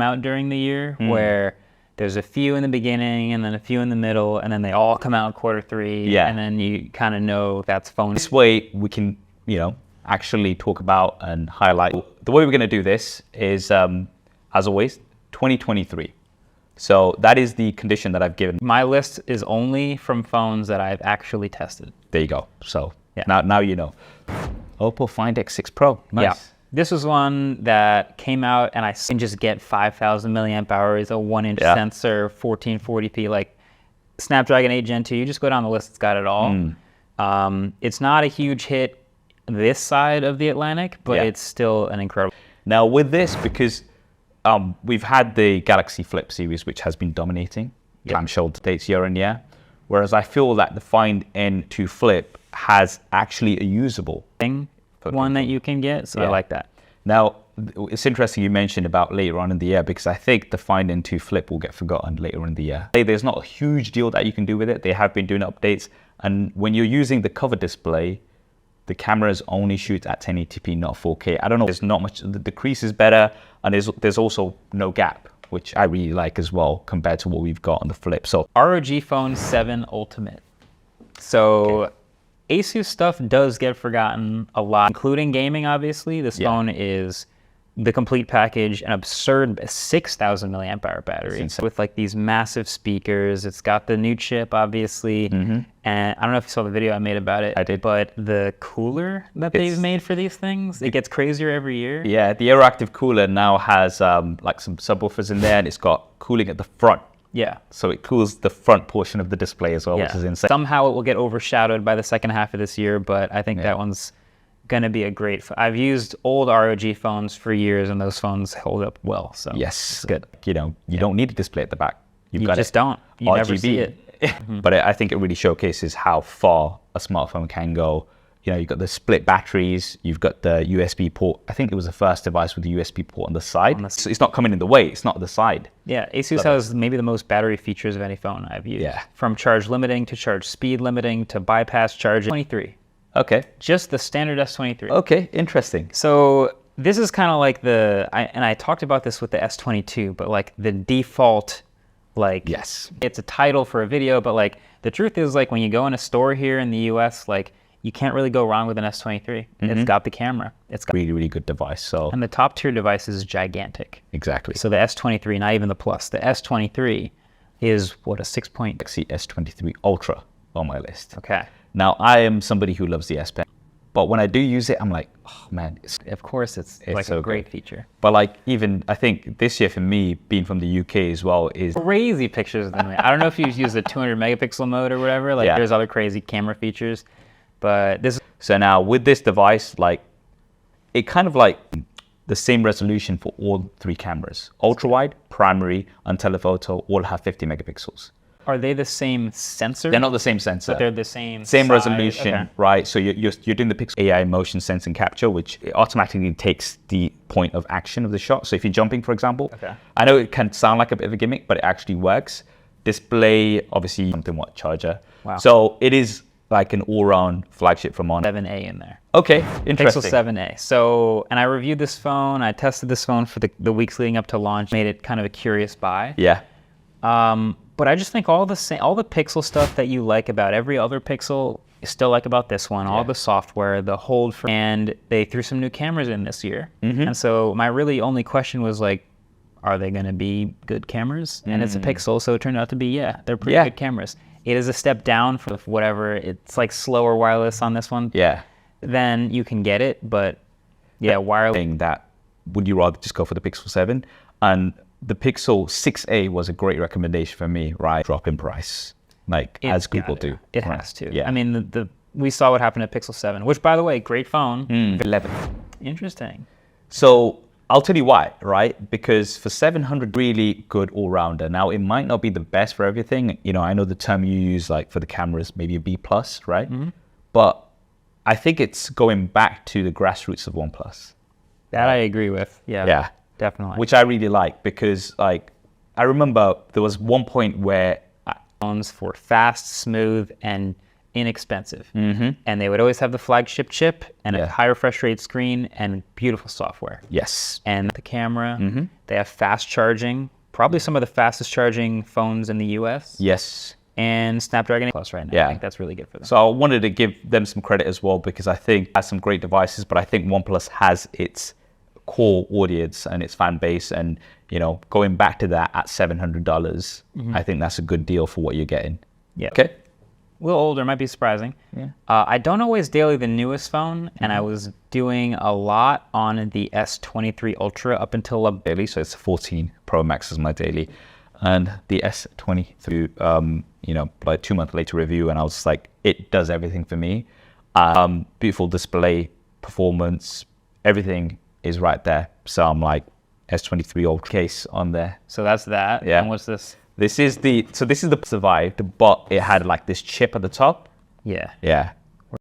out during the year where there's a few in the beginning and then a few in the middle, and then they all come out quarter 3. Yeah. And then you kind of know that's phone. This way we can, actually talk about and highlight. The way we're going to do this is, as always, 2023. So that is the condition that I've given. My list is only from phones that I've actually tested. There you go. So now you know. Oppo Find X6 Pro. Nice. Yeah. This was one that came out and I can just get 5,000 milliamp hours, a 1-inch sensor, 1440p, like Snapdragon 8 Gen 2. You just go down the list, it's got it all. It's not a huge hit this side of the Atlantic, but it's still an incredible. Now with this, because we've had the Galaxy Flip series, which has been dominating clamshell dates year on year, whereas I feel that the Find N2 Flip has actually a usable one that you can get, so I like that. Now, it's interesting you mentioned about later on in the year, because I think the Find N2 Flip will get forgotten later in the year. There's not a huge deal that you can do with it. They have been doing updates, and when you're using the cover display, the cameras only shoot at 1080p, not 4K. I don't know, there's not much, the crease is better, and there's also no gap, which I really like as well, compared to what we've got on the Flip. So ROG Phone 7 Ultimate. So Asus stuff does get forgotten a lot, including gaming, obviously. This phone is the complete package, an absurd 6,000 milliamp hour battery with like these massive speakers. It's got the new chip, obviously. And I don't know if you saw the video I made about it. I did. But the cooler that they've made for these things, it gets crazier every year. Yeah, the Aeroactive cooler now has like some subwoofers in there, and it's got cooling at the front. Yeah. So it cools the front portion of the display as well, which is insane. Somehow it will get overshadowed by the second half of this year, but I think that one's going to be a great phone. I've used old ROG phones for years, and those phones hold up well. So yes, good. You don't need a display at the back. You just don't. You never see it. But I think it really showcases how far a smartphone can go. You've got the split batteries, you've got the USB port. I think it was the first device with the USB port on the side. So it's not coming in the way, it's not the side. Yeah, Asus has maybe the most battery features of any phone I've used. Yeah. From charge limiting to charge speed limiting to bypass charging. 23. Okay. Just the standard S23. Okay, interesting. So this is kind of like and I talked about this with the S22, but like the default, like, it's a title for a video, but like the truth is, like, when you go in a store here in the US, like, you can't really go wrong with an S23. It's got the camera. It's got really, really good device. So, and the top tier device is gigantic. Exactly. So the S23, not even the Plus, the S23 is what, a 6-point Galaxy S23 Ultra on my list. Okay. Now I am somebody who loves the S Pen, but when I do use it, I'm like, oh man, of course it's like so a great feature. But like, even I think this year for me, being from the UK as well, is crazy pictures. I don't know if you use the 200 megapixel mode or whatever. Like, there's other crazy camera features. But this. So now with this device, like, it kind of like the same resolution for all 3 cameras. Ultra wide, primary, and telephoto all have 50 megapixels. Are they the same sensor? They're not the same sensor. But they're the same size. Resolution, right? So you're doing the pixel AI motion sensing capture, which automatically takes the point of action of the shot. So if you're jumping, for example, I know it can sound like a bit of a gimmick, but it actually works. Display, obviously, something charger. Wow. So it is like an all-round flagship from Honor. 7A in there. Okay, interesting. Pixel 7A. So, and I reviewed this phone. I tested this phone for the weeks leading up to launch. Made it kind of a curious buy. Yeah. But I just think all the Pixel stuff that you like about every other Pixel, you still like about this one. All the software, the hold, and they threw some new cameras in this year. And so my really only question was like, are they going to be good cameras? And it's a Pixel, so it turned out to be, they're pretty good cameras. It is a step down from whatever, it's like slower wireless on this one. Yeah. Then you can get it, but wireless. That, would you rather just go for the Pixel 7? And the Pixel 6A was a great recommendation for me, right? Drop in price, like as Google do. It has to. Yeah. I mean, we saw what happened at Pixel 7, which, by the way, great phone. 11. Interesting. So I'll tell you why, right? Because for 700, really good all-rounder. Now, it might not be the best for everything. I know the term you use, like for the cameras, maybe a B+, right? But I think it's going back to the grassroots of OnePlus. That I agree with. Yeah. Definitely. Which I really like, because like, I remember there was one point where phones for fast, smooth, and inexpensive. And they would always have the flagship chip and a high refresh rate screen and beautiful software. Yes. And the camera, they have fast charging, probably some of the fastest charging phones in the US. Yes. And Snapdragon Plus right now. Yeah. I think that's really good for them. So I wanted to give them some credit as well, because I think it has some great devices, but I think OnePlus has its core audience and its fan base, and going back to that at $700, I think that's a good deal for what you're getting. Yeah. Okay. A little older, might be surprising. Yeah. I don't always daily the newest phone, and I was doing a lot on the S23 Ultra up until a daily, so it's 14 Pro Max is my daily, and the S23, like 2 months later review, and I was just like, it does everything for me. Beautiful display, performance, everything is right there. So I'm like, S23 Ultra case on there. So that's that. Yeah. And what's this? This is the survived, but it had like this chip at the top. Yeah. Yeah.